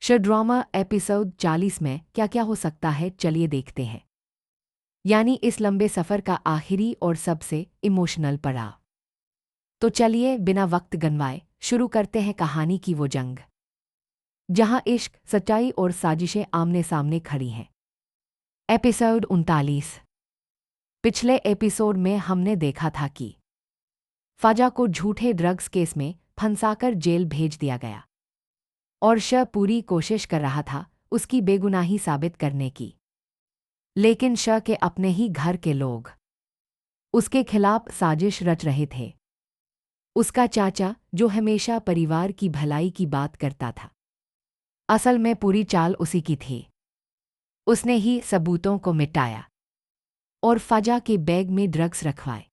श drama episode 40 में क्या क्या हो सकता है, चलिए देखते हैं। यानी इस लंबे सफ़र का आखिरी और सबसे इमोशनल पड़ाव। तो चलिए बिना वक्त गंवाए शुरू करते हैं कहानी की वो जंग जहां इश्क, सच्चाई और साजिशें आमने सामने खड़ी हैं। एपिसोड 39। पिछले एपिसोड में हमने देखा था कि फाजा को झूठे ड्रग्स केस में फंसाकर जेल भेज दिया गया और श पूरी कोशिश कर रहा था उसकी बेगुनाही साबित करने की। लेकिन श के अपने ही घर के लोग उसके खिलाफ साजिश रच रहे थे। उसका चाचा, जो हमेशा परिवार की भलाई की बात करता था, असल में पूरी चाल उसी की थी। उसने ही सबूतों को मिटाया और फाजा के बैग में ड्रग्स रखवाए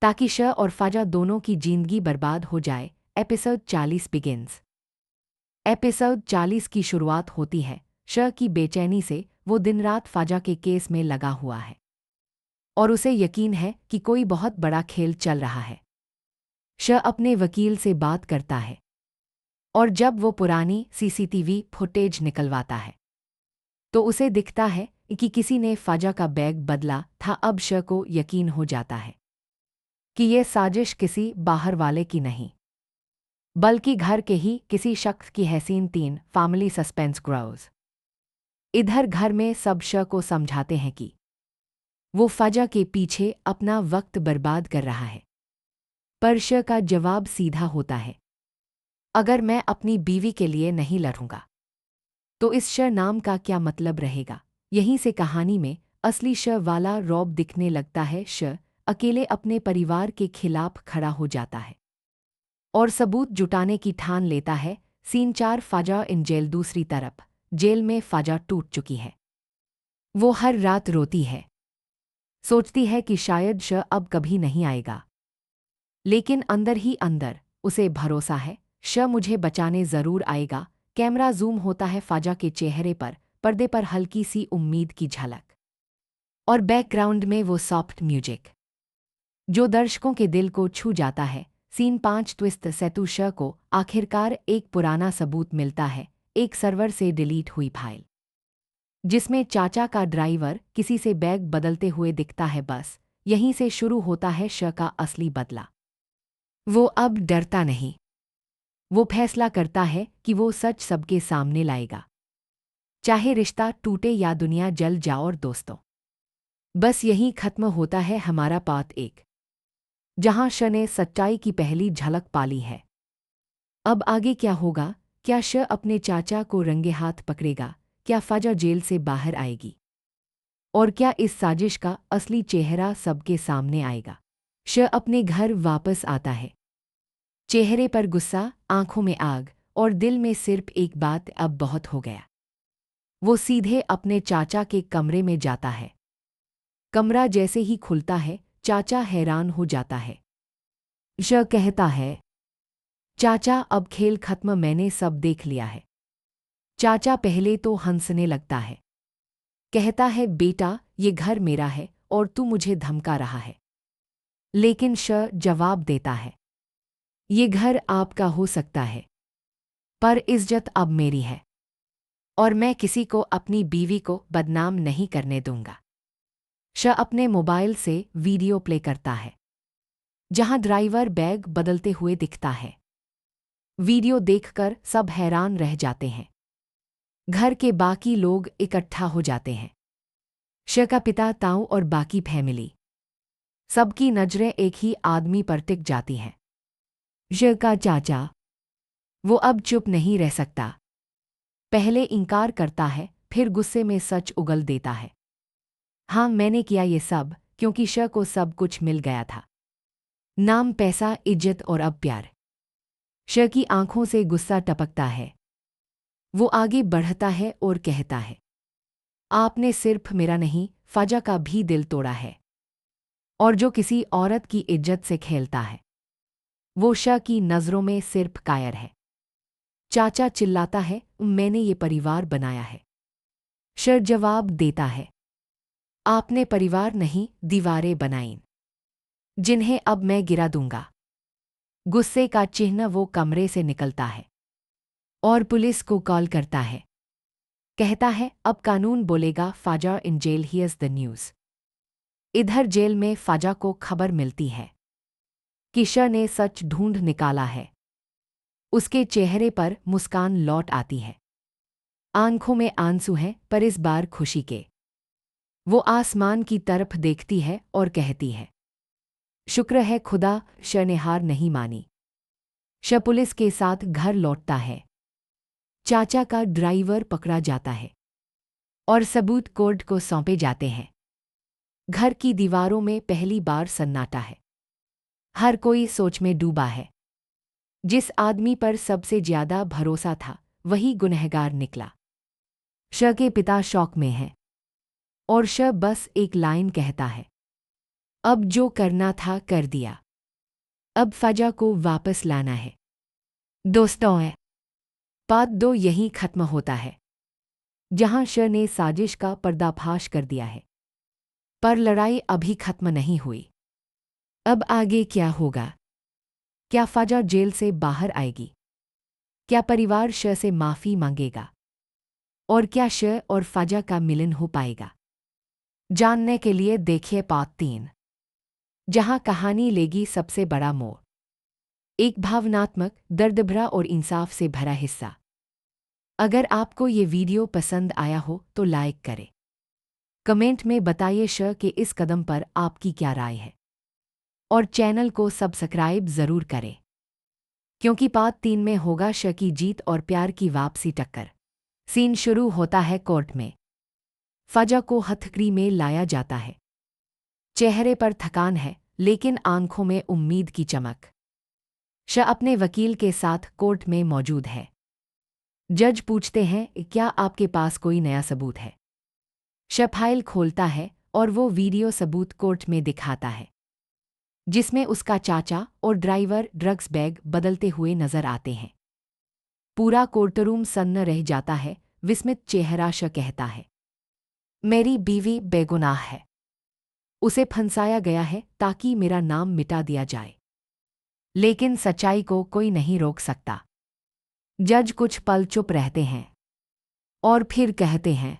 ताकि श और फाजा दोनों की जिंदगी बर्बाद हो जाए। Episode 40 begins. एपिसोड 40 की शुरुआत होती है श की बेचैनी से। वो दिन रात फाजा के केस में लगा हुआ है और उसे यकीन है कि कोई बहुत बड़ा खेल चल रहा है। श अपने वकील से बात करता है और जब वो पुरानी सीसीटीवी फुटेज निकलवाता है तो उसे दिखता है कि किसी ने फाजा का बैग बदला था। अब श को यकीन हो जाता है कि ये साजिश किसी बाहर वाले की नहीं बल्कि घर के ही किसी शख्स की है। सीन 3। Family suspense grows. इधर घर में सब श को समझाते हैं कि वो फाजा के पीछे अपना वक्त बर्बाद कर रहा है, पर श का जवाब सीधा होता है, अगर मैं अपनी बीवी के लिए नहीं लड़ूंगा तो इस श नाम का क्या मतलब रहेगा। यहीं से कहानी में असली श वाला रौब दिखने लगता है। श अकेले अपने परिवार के खिलाफ खड़ा हो जाता है और सबूत जुटाने की ठान लेता है। सीन 4। फाजा इन जेल। दूसरी तरफ जेल में फाजा टूट चुकी है। वो हर रात रोती है, सोचती है कि शायद श अब कभी नहीं आएगा, लेकिन अंदर ही अंदर उसे भरोसा है, श मुझे बचाने जरूर आएगा। कैमरा जूम होता है फाजा के चेहरे पर, पर्दे पर हल्की सी उम्मीद की झलक और बैकग्राउंड में वो सॉफ्ट म्यूजिक जो दर्शकों के दिल को छू जाता है। सीन 5। ट्विस्ट सेतु। श को आखिरकार एक पुराना सबूत मिलता है, एक सर्वर से डिलीट हुई फाइल जिसमें चाचा का ड्राइवर किसी से बैग बदलते हुए दिखता है। बस यहीं से शुरू होता है श का असली बदला। वो अब डरता नहीं, वो फैसला करता है कि वो सच सबके सामने लाएगा, चाहे रिश्ता टूटे या दुनिया जल जाए। और दोस्तों, बस यहीं खत्म होता है हमारा पार्ट 1, जहां श ने सच्चाई की पहली झलक पाली है। अब आगे क्या होगा? क्या श अपने चाचा को रंगे हाथ पकड़ेगा? क्या फाजा जेल से बाहर आएगी? और क्या इस साजिश का असली चेहरा सबके सामने आएगा? श अपने घर वापस आता है, चेहरे पर गुस्सा, आंखों में आग और दिल में सिर्फ एक बात, अब बहुत हो गया। वो सीधे अपने चाचा के कमरे में जाता है। कमरा जैसे ही खुलता है, चाचा हैरान हो जाता है। श कहता है, चाचा अब खेल खत्म, मैंने सब देख लिया है। चाचा पहले तो हंसने लगता है, कहता है, बेटा ये घर मेरा है और तू मुझे धमका रहा है। लेकिन श जवाब देता है, ये घर आपका हो सकता है, पर इज्जत अब मेरी है और मैं किसी को अपनी बीवी को बदनाम नहीं करने दूंगा। श अपने मोबाइल से वीडियो प्ले करता है जहां ड्राइवर बैग बदलते हुए दिखता है। वीडियो देखकर सब हैरान रह जाते हैं। घर के बाकी लोग इकट्ठा हो जाते हैं, श का पिता, ताऊ और बाकी फैमिली। सबकी नजरें एक ही आदमी पर टिक जाती हैं, श का चाचा। वो अब चुप नहीं रह सकता, पहले इनकार करता है, फिर गुस्से में सच उगल देता है। हाँ, मैंने किया ये सब क्योंकि श को सब कुछ मिल गया था, नाम, पैसा, इज्जत और अब प्यार। श की आंखों से गुस्सा टपकता है। वो आगे बढ़ता है और कहता है, आपने सिर्फ मेरा नहीं, फाजा का भी दिल तोड़ा है, और जो किसी औरत की इज्जत से खेलता है वो श की नज़रों में सिर्फ कायर है। चाचा चिल्लाता है, मैंने ये परिवार बनाया है। श जवाब देता है, आपने परिवार नहीं, दीवारें बनाईं, जिन्हें अब मैं गिरा दूंगा। गुस्से का चिन्ह वो कमरे से निकलता है और पुलिस को कॉल करता है। कहता है अब कानून बोलेगा, Faza in jail, here's the news. इधर जेल में फाजा को खबर मिलती है कि श ने सच ढूंढ निकाला है। उसके चेहरे पर मुस्कान लौट आती है। आंखों में आंसू हैं, पर इस बार खुशी के। वो आसमान की तरफ देखती है और कहती है, शुक्र है खुदा, श ने हार नहीं मानी। श पुलिस के साथ घर लौटता है। चाचा का ड्राइवर पकड़ा जाता है और सबूत कोर्ट को सौंपे जाते हैं। घर की दीवारों में पहली बार सन्नाटा है। हर कोई सोच में डूबा है। जिस आदमी पर सबसे ज्यादा भरोसा था वही गुनहगार निकला। श के पिता शौक में हैं और श बस एक लाइन कहता है, अब जो करना था कर दिया, अब फाजा को वापस लाना है। दोस्तों, पार्ट 2 यहीं खत्म होता है, जहां श ने साजिश का पर्दाफाश कर दिया है। पर लड़ाई अभी खत्म नहीं हुई। अब आगे क्या होगा? क्या फाजा जेल से बाहर आएगी? क्या परिवार श से माफी मांगेगा? और क्या श और फाजा का मिलन हो पाएगा? जानने के लिए देखिए पार्ट 3, जहां कहानी लेगी सबसे बड़ा मोड़। एक भावनात्मक, दर्दभरा और इंसाफ से भरा हिस्सा। अगर आपको ये वीडियो पसंद आया हो तो लाइक करें। कमेंट में बताइए श के इस कदम पर आपकी क्या राय है। और चैनल को सब्सक्राइब ज़रूर करें, क्योंकि पार्ट 3 में होगा श की जीत और प्यार की वापसी टक्कर। सीन शुरू होता है कोर्ट में। फाजा को हथकड़ी में लाया जाता है। चेहरे पर थकान है, लेकिन आंखों में उम्मीद की चमक। श अपने वकील के साथ कोर्ट में मौजूद है। जज पूछते हैं, क्या आपके पास कोई नया सबूत है? श फाइल खोलता है और वो वीडियो सबूत कोर्ट में दिखाता है, जिसमें उसका चाचा और ड्राइवर ड्रग्स बैग बदलते हुए नजर आते हैं। पूरा कोर्टरूम सन्न रह जाता है। विस्मित चेहरा श कहता है, मेरी बीवी बेगुनाह है। उसे फंसाया गया है ताकि मेरा नाम मिटा दिया जाए। लेकिन सच्चाई को कोई नहीं रोक सकता। जज कुछ पल चुप रहते हैं और फिर कहते हैं,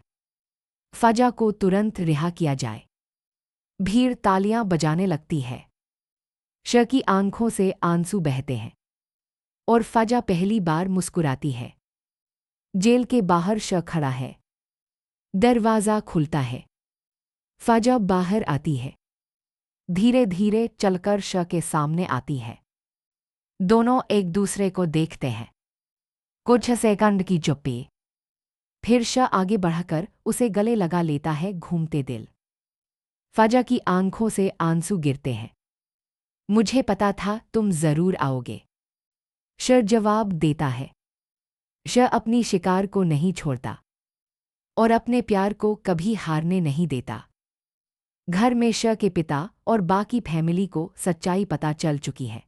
फाजा को तुरंत रिहा किया जाए। भीड़ तालियां बजाने लगती है। श की आंखों से आंसू बहते हैं और फाजा पहली बार मुस्कुराती है। जेल के बाहर श खड़ा है। दरवाज़ा खुलता है। फाजा बाहर आती है। धीरे धीरे चलकर श के सामने आती है। दोनों एक दूसरे को देखते हैं। कुछ सेकंड की चुप्पी। फिर श आगे बढ़कर उसे गले लगा लेता है, घूमते दिल। फाजा की आंखों से आंसू गिरते हैं। मुझे पता था तुम जरूर आओगे, श जवाब देता है। श अपनी शिकार को नहीं छोड़ता और अपने प्यार को कभी हारने नहीं देता। घर में श के पिता और बाकी फैमिली को सच्चाई पता चल चुकी है।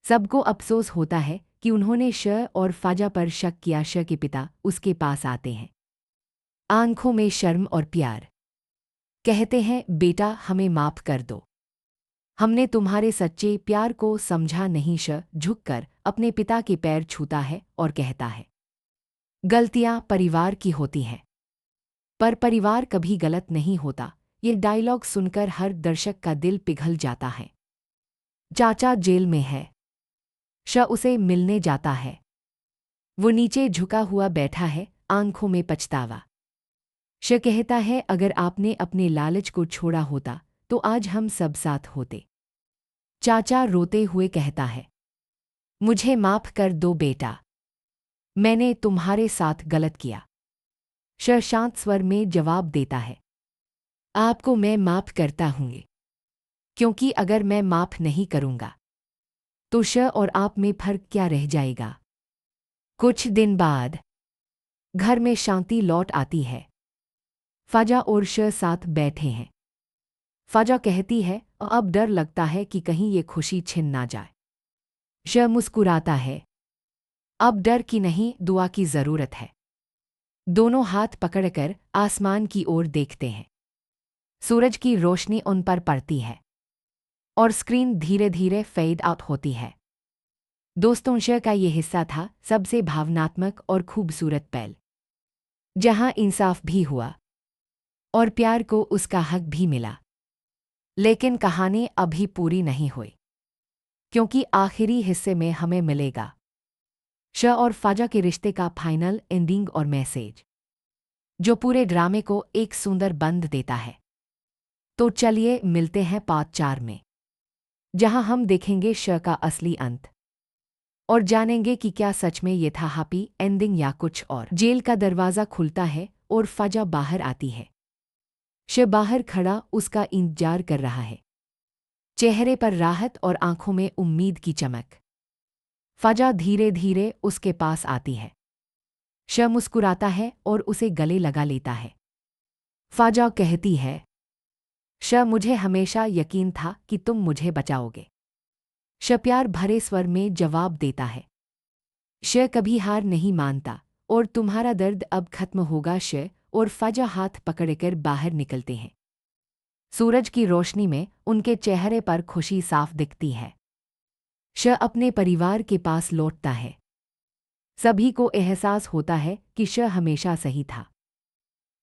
सबको अफसोस होता है कि उन्होंने श और फाजा पर शक किया। श के पिता उसके पास आते हैं, आंखों में शर्म और प्यार। कहते हैं, बेटा हमें माफ कर दो, हमने तुम्हारे सच्चे प्यार को समझा नहीं। श झुककर अपने पिता के पैर छूता है और कहता है, गलतियां परिवार की होती हैं, पर परिवार कभी गलत नहीं होता। ये डायलॉग सुनकर हर दर्शक का दिल पिघल जाता है। चाचा जेल में है। श उसे मिलने जाता है। वो नीचे झुका हुआ बैठा है, आंखों में पछतावा। श कहता है, अगर आपने अपने लालच को छोड़ा होता तो आज हम सब साथ होते। चाचा रोते हुए कहता है, मुझे माफ कर दो बेटा, मैंने तुम्हारे साथ गलत किया। श शांत स्वर में जवाब देता है, आपको मैं माफ करता हूँ, क्योंकि अगर मैं माफ नहीं करूँगा तो श और आप में फर्क क्या रह जाएगा। कुछ दिन बाद घर में शांति लौट आती है। फाजा और श साथ बैठे हैं। फाजा कहती है, अब डर लगता है कि कहीं ये खुशी छिन ना जाए। श मुस्कुराता है, अब डर की नहीं, दुआ की जरूरत है। दोनों हाथ पकड़कर आसमान की ओर देखते हैं। सूरज की रोशनी उन पर पड़ती है और स्क्रीन धीरे धीरे फेड आउट होती है। दोस्तों, शो का ये हिस्सा था सबसे भावनात्मक और खूबसूरत पल, जहां इंसाफ भी हुआ और प्यार को उसका हक भी मिला। लेकिन कहानी अभी पूरी नहीं हुई, क्योंकि आखिरी हिस्से में हमें मिलेगा श और फाजा के रिश्ते का फाइनल एंडिंग और मैसेज, जो पूरे ड्रामे को एक सुंदर बंद देता है। तो चलिए मिलते हैं पार्ट 4 में, जहां हम देखेंगे श का असली अंत और जानेंगे कि क्या सच में ये था हैप्पी एंडिंग या कुछ और। जेल का दरवाज़ा खुलता है और फाजा बाहर आती है। श बाहर खड़ा उसका इंतजार कर रहा है, चेहरे पर राहत और आंखों में उम्मीद की चमक। फाजा धीरे धीरे उसके पास आती है। श मुस्कुराता है और उसे गले लगा लेता है। फाजा कहती है, श मुझे हमेशा यकीन था कि तुम मुझे बचाओगे। श प्यार भरे स्वर में जवाब देता है, श कभी हार नहीं मानता और तुम्हारा दर्द अब खत्म होगा। श और फाजा हाथ पकड़कर बाहर निकलते हैं। सूरज की रोशनी में उनके चेहरे पर खुशी साफ दिखती है। श अपने परिवार के पास लौटता है। सभी को एहसास होता है कि श हमेशा सही था।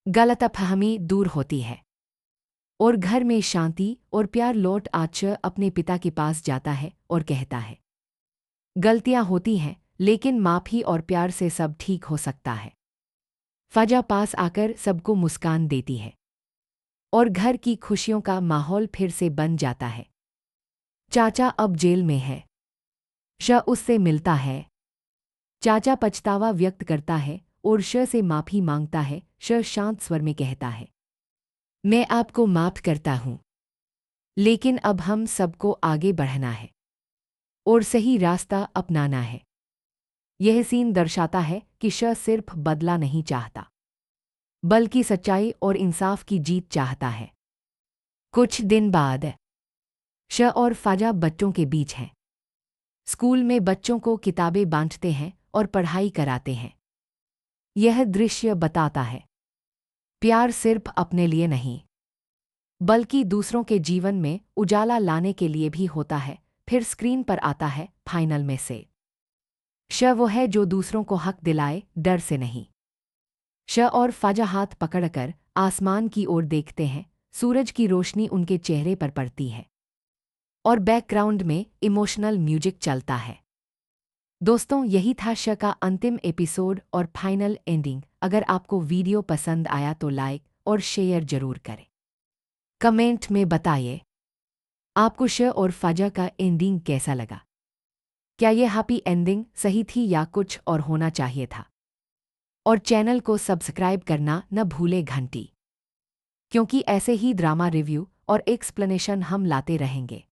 गलतफहमी दूर होती है और घर में शांति और प्यार लौट आता। श अपने पिता के पास जाता है और कहता है, गलतियां होती हैं, लेकिन माफ़ी और प्यार से सब ठीक हो सकता है। फाजा पास आकर सबको मुस्कान देती है और घर की खुशियों का माहौल फिर से बन जाता है। चाचा अब जेल में है। श उससे मिलता है। चाचा पछतावा व्यक्त करता है और श से माफ़ी मांगता है। श शांत स्वर में कहता है, मैं आपको माफ़ करता हूँ, लेकिन अब हम सबको आगे बढ़ना है और सही रास्ता अपनाना है। यह सीन दर्शाता है कि श सिर्फ बदला नहीं चाहता, बल्कि सच्चाई और इंसाफ की जीत चाहता है। कुछ दिन बाद श और फाजा बच्चों के बीच हैं। स्कूल में बच्चों को किताबें बांटते हैं और पढ़ाई कराते हैं। यह दृश्य बताता है, प्यार सिर्फ अपने लिए नहीं, बल्कि दूसरों के जीवन में उजाला लाने के लिए भी होता है। फिर स्क्रीन पर आता है फाइनल में से श वो है जो दूसरों को हक दिलाए, डर से नहीं। श और फाजा हाथ पकड़कर आसमान की ओर देखते हैं। सूरज की रोशनी उनके चेहरे पर पड़ती है और बैकग्राउंड में इमोशनल म्यूजिक चलता है। दोस्तों, यही था श का अंतिम एपिसोड और फाइनल एंडिंग। अगर आपको वीडियो पसंद आया तो लाइक और शेयर जरूर करें। कमेंट में बताइए आपको श और फाजा का एंडिंग कैसा लगा। क्या ये हैप्पी एंडिंग सही थी या कुछ और होना चाहिए था? और चैनल को सब्सक्राइब करना न भूले घंटी, क्योंकि ऐसे ही ड्रामा रिव्यू और एक्सप्लेनेशन हम लाते रहेंगे।